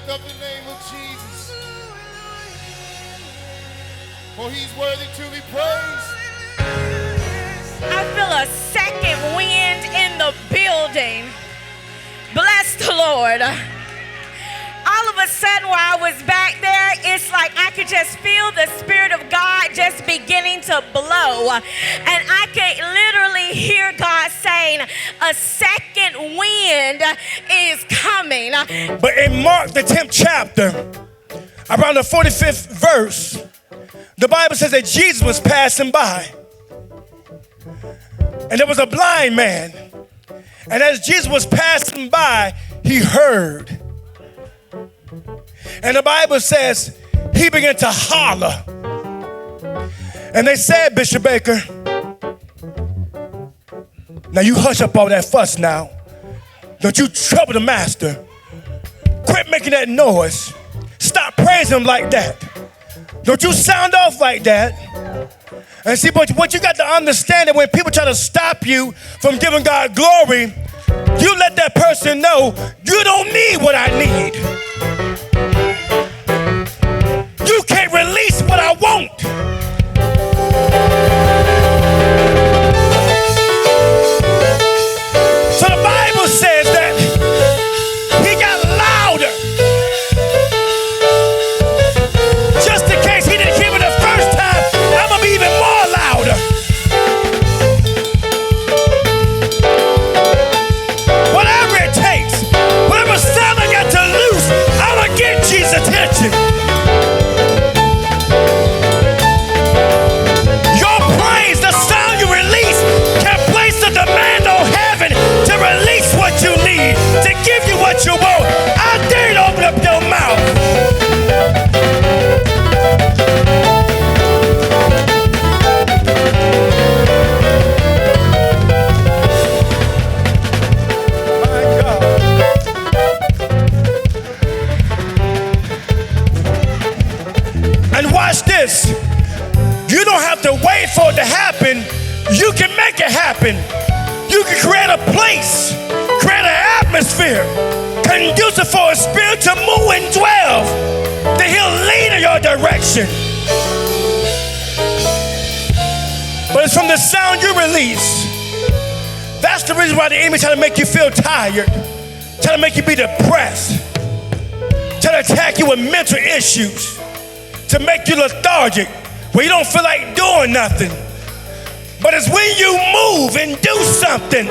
lift up the name of Jesus. For he's worthy to be praised. I feel a second wind in the building. Bless the Lord. All of a sudden while I was back there, it's like I could just feel the Spirit of God just beginning to blow. And I could literally hear God saying, a second wind is coming. But in Mark, the 10th chapter, around the 45th verse, the Bible says that Jesus was passing by. And there was a blind man. And as Jesus was passing by, he heard. And the Bible says he began to holler. And they said, Bishop Baker, now you hush up all that fuss now. Don't you trouble the master. Quit making that noise. Stop praising him like that. Don't you sound off like that. And see, but what you got to understand that when people try to stop you from giving God glory, you let that person know you don't need what I need. You can't release what I want. So the Bible says that he got louder. Just in case he didn't hear me the first time, I'm going to be even more louder. Whatever it takes, whatever sound I got to lose, I'm going to get Jesus' attention. Your praise, the sound you release, can place a demand on heaven to release what you need, to give you what you want. I dare you to open up your mouth. My God. And watch this. You don't have to wait for it to happen. You can make it happen. You can create a place, create an atmosphere conducive for a spirit to move and dwell, that he'll lead in your direction. But it's from the sound you release. That's the reason why the enemy try to make you feel tired, try to make you be depressed, try to attack you with mental issues, to make you lethargic, where you don't feel like doing nothing. But it's when you move and do something,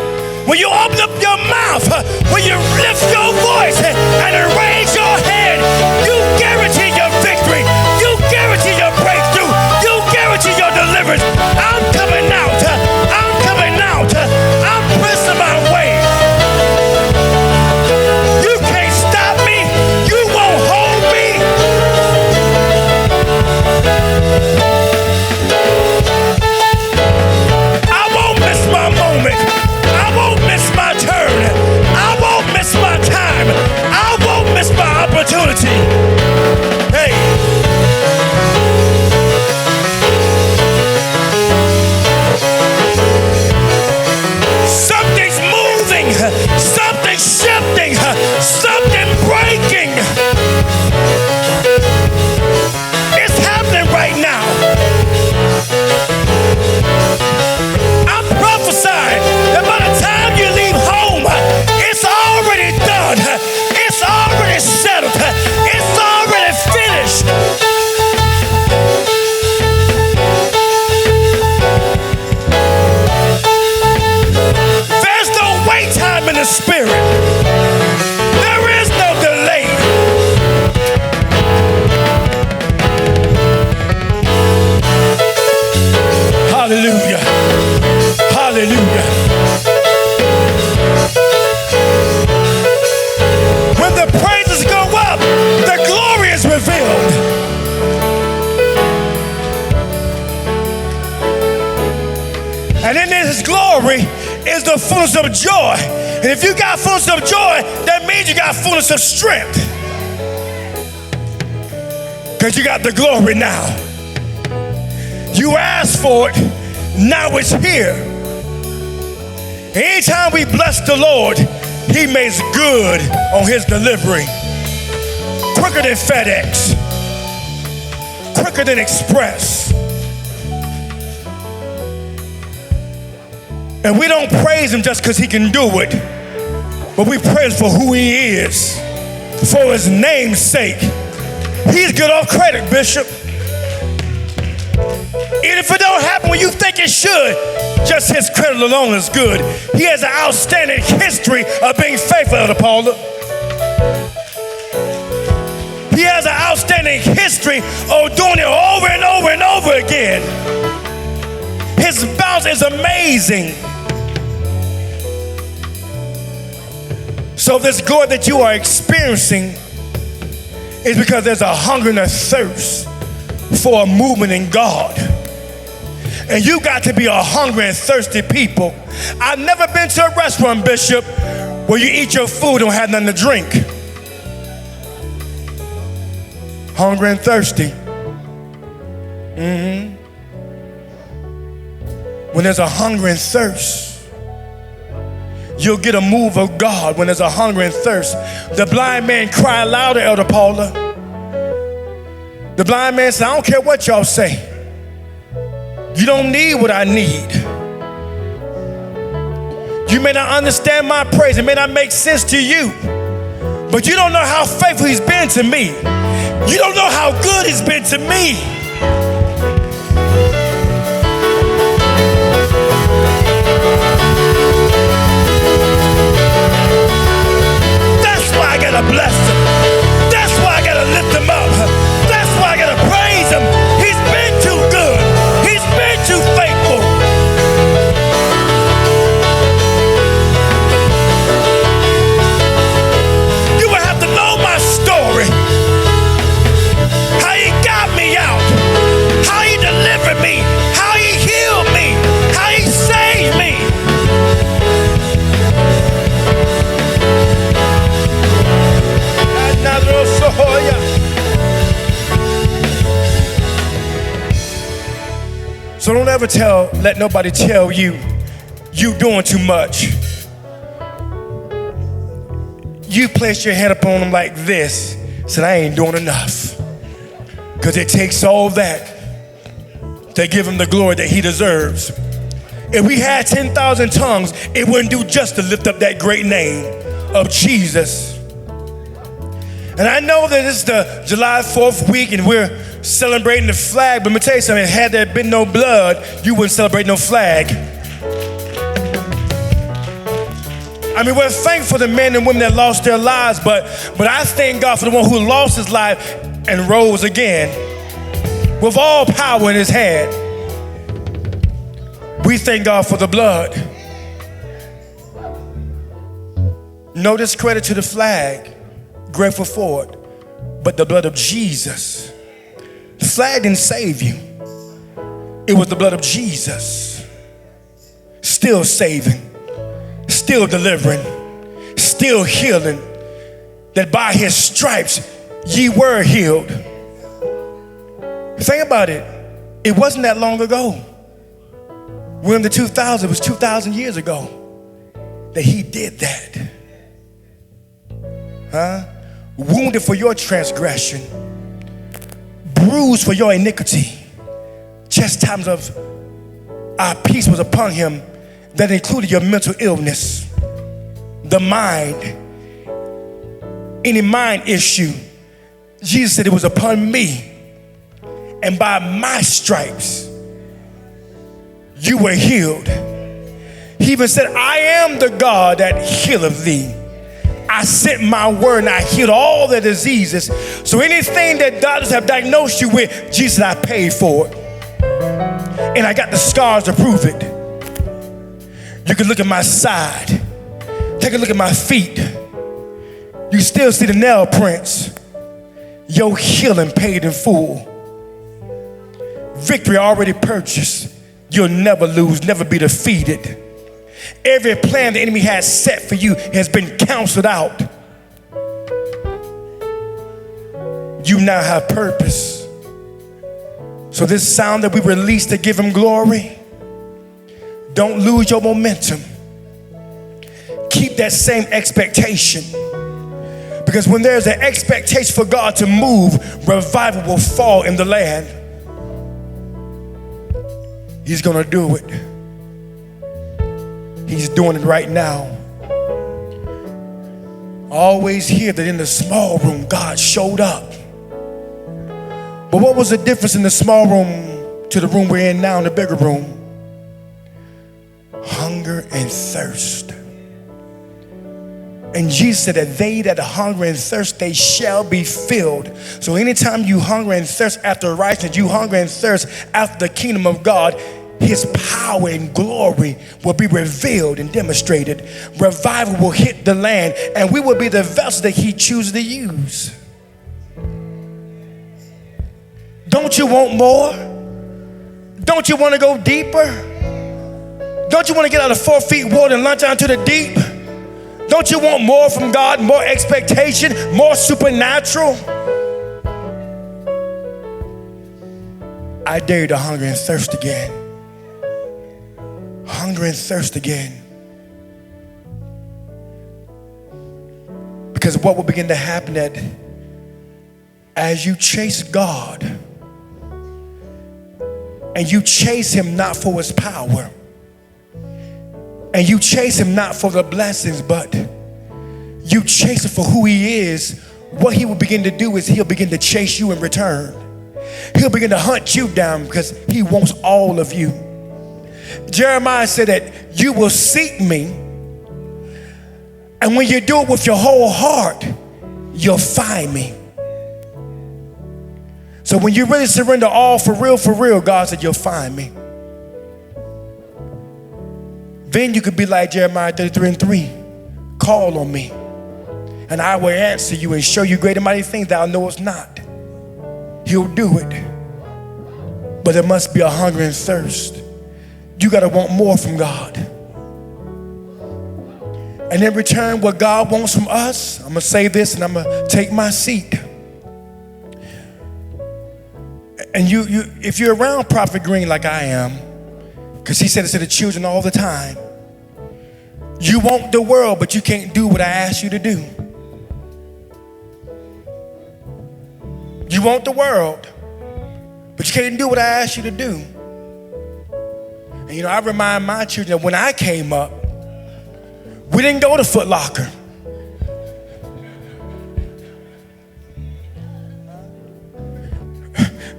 when you open up your mouth, when you lift your voice and raise your hand, you guarantee your victory, you guarantee your breakthrough, you guarantee your deliverance. I'm coming out, I'm coming out, I'm pressing my way. You can't stop me, you won't hold me. I won't miss my moment. I won't miss my turn. I won't miss my time. I won't miss my opportunity. Hey. Something's moving. Something's shifting. Something breaking. It's happening right now. I'm prophesying that by the time you leave home, it's already done. It's already settled. It's already finished. There's no wait time in the spirit. There is no delay. Hallelujah. Hallelujah. When the praises go up, the glory is revealed. And in his glory is the fullness of joy. And if you got fullness of joy, that means you got fullness of strength. Because you got the glory now. You asked for it, now it's here. Anytime we bless the Lord, he makes good on his delivery. quicker than FedEx, quicker than Express. And we don't praise him just because he can do it, but we praise for who he is, for his name's sake. He's good off credit, Bishop. And if it don't happen when you think it should, just his credit alone is good. He has an outstanding history of being faithful, Elder Paula. He has an outstanding history of doing it over and over and over again. His bounce is amazing. So this glory that you are experiencing is because there's a hunger and a thirst for a movement in God. And you got to be a hungry and thirsty people. I've never been to a restaurant, Bishop, where you eat your food and don't have nothing to drink. Hungry and thirsty. When there's a hunger and thirst, you'll get a move of God when there's a hunger and thirst. The blind man cried louder, Elder Paula. The blind man said, I don't care what y'all say. You don't need what I need. You may not understand my praise. It may not make sense to you. But you don't know how faithful he's been to me. You don't know how good he's been to me. That's why I gotta bless him. That's why I gotta lift him up. That's why I gotta praise him. He's been too good. He's been too faithful. You will have to know my story. How he got me out. How he delivered me. How he healed me. How he saved me. So don't ever let nobody tell you doing too much. You place your hand upon them like this, said, I ain't doing enough. Because it takes all that to give him the glory that he deserves. If we had 10,000 tongues, it wouldn't do just to lift up that great name of Jesus. And I know that it's the July 4th week and we're celebrating the flag, but let me tell you something, had there been no blood, you wouldn't celebrate no flag. I mean, we're thankful for the men and women that lost their lives, but I thank God for the one who lost his life and rose again with all power in his hand. We thank God for the blood. No discredit to the flag, grateful for it, but the blood of Jesus. The flag didn't save you. It was the blood of Jesus. Still saving, still delivering, still healing. That by his stripes ye were healed. Think about it. It wasn't that long ago. We're in the 2000s. It was 2,000 years ago that he did that. Wounded for your transgression, bruised for your iniquity. Chastisement of our peace was upon him. That included your mental illness, the mind, any mind issue. Jesus said it was upon me, and by my stripes you were healed. He even said, I am the God that healeth thee. I sent my word and I healed all the diseases. So anything that doctors have diagnosed you with, Jesus, I paid for it. And I got the scars to prove it. You can look at my side. Take a look at my feet. You still see the nail prints. Your healing paid in full. Victory already purchased. You'll never lose, never be defeated. Every plan the enemy has set for you has been canceled out. You now have purpose. So this sound that we release to give him glory, don't lose your momentum. Keep that same expectation. Because Because when there's an expectation for God to move, revival will fall in the land. He's gonna do it. He's doing it right now. Always hear that in the small room, God showed up. But what was the difference in the small room to the room we're in now, in the bigger room? Hunger and thirst. And Jesus said that they that hunger and thirst, they shall be filled. So anytime you hunger and thirst after righteousness, you hunger and thirst after the kingdom of God, his power and glory will be revealed and demonstrated. Revival will hit the land, and we will be the vessel that he chooses to use. Don't you want more? Don't you want to go deeper? Don't you want to get out of 4 feet water and launch out into the deep? Don't you want more from God, more expectation, more supernatural? I dare you to hunger and thirst again. Hunger and thirst again. Because what will begin to happen that as you chase God, and you chase him not for his power, and you chase him not for the blessings, but you chase him for who he is, what he will begin to do is he'll begin to chase you in return. He'll begin to hunt you down because he wants all of you. Jeremiah said that you will seek me, and when you do it with your whole heart, you'll find me. So when you really surrender all for real, God said you'll find me. Then you could be like Jeremiah 33:3. Call on me, and I will answer you and show you great and mighty things thou knowest not. He'll do it. But there must be a hunger and thirst. You got to want more from God. And in return, what God wants from us, I'm going to say this and I'm going to take my seat. And if you're around Prophet Green like I am, because he said it to the children all the time, you want the world, but you can't do what I asked you to do. You want the world, but you can't do what I asked you to do. And I remind my children that when I came up, we didn't go to Foot Locker.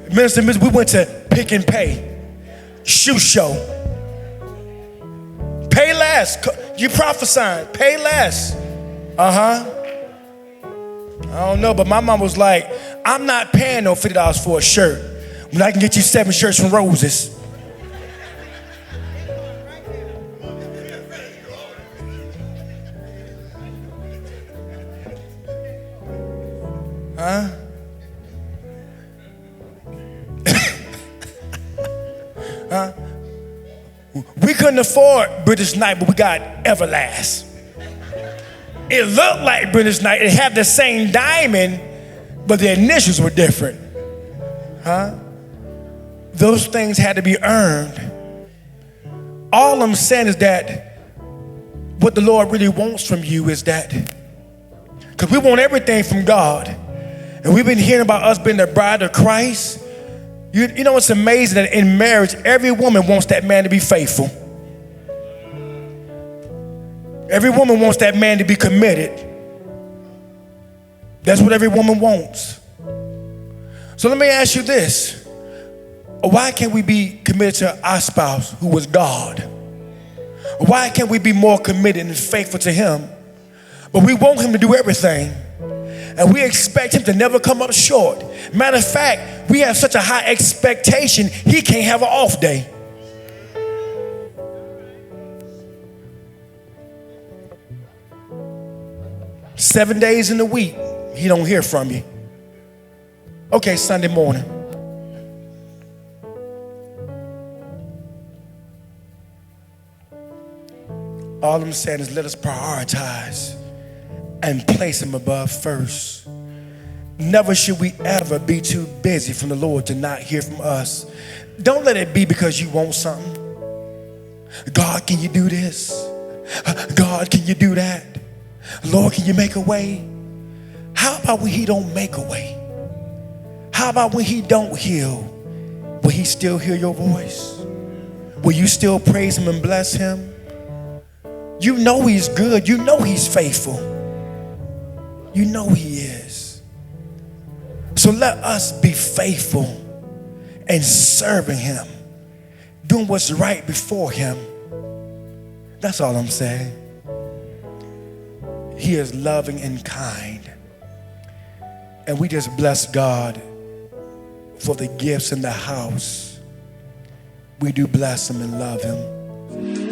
Minister, we went to Pick and Pay, shoe show. Pay less. You prophesying, pay less. I don't know, but my mom was like, I'm not paying no $50 for a shirt when I can get you 7 shirts from Roses. We couldn't afford British Knight, but we got Everlast. It looked like British Knight. It had the same diamond, but the initials were different. Those things had to be earned. All I'm saying is that what the Lord really wants from you is that, because we want everything from God, and we've been hearing about us being the bride of Christ. You know what's amazing? That in marriage, every woman wants that man to be faithful. Every woman wants that man to be committed. That's what every woman wants. So let me ask you this. Why can't we be committed to our spouse who was God? Why can't we be more committed and faithful to him? But we want him to do everything. And we expect him to never come up short. Matter of fact, we have such a high expectation, he can't have an off day. Seven days in the week, he don't hear from you. Okay, Sunday morning. All I'm saying is let us prioritize and place him above first. Never should we ever be too busy from the Lord to not hear from us. Don't let it be because you want something. God, can you do this? God, can you do that? Lord, can you make a way? How about when he don't make a way? How about when he don't heal? Will he still hear your voice? Will you still praise him and bless him? You know he's good. You know he's faithful. You know he is. So let us be faithful and serving him, doing what's right before him. That's all I'm saying. He is loving and kind. And we just bless God for the gifts in the house. We do bless him and love him.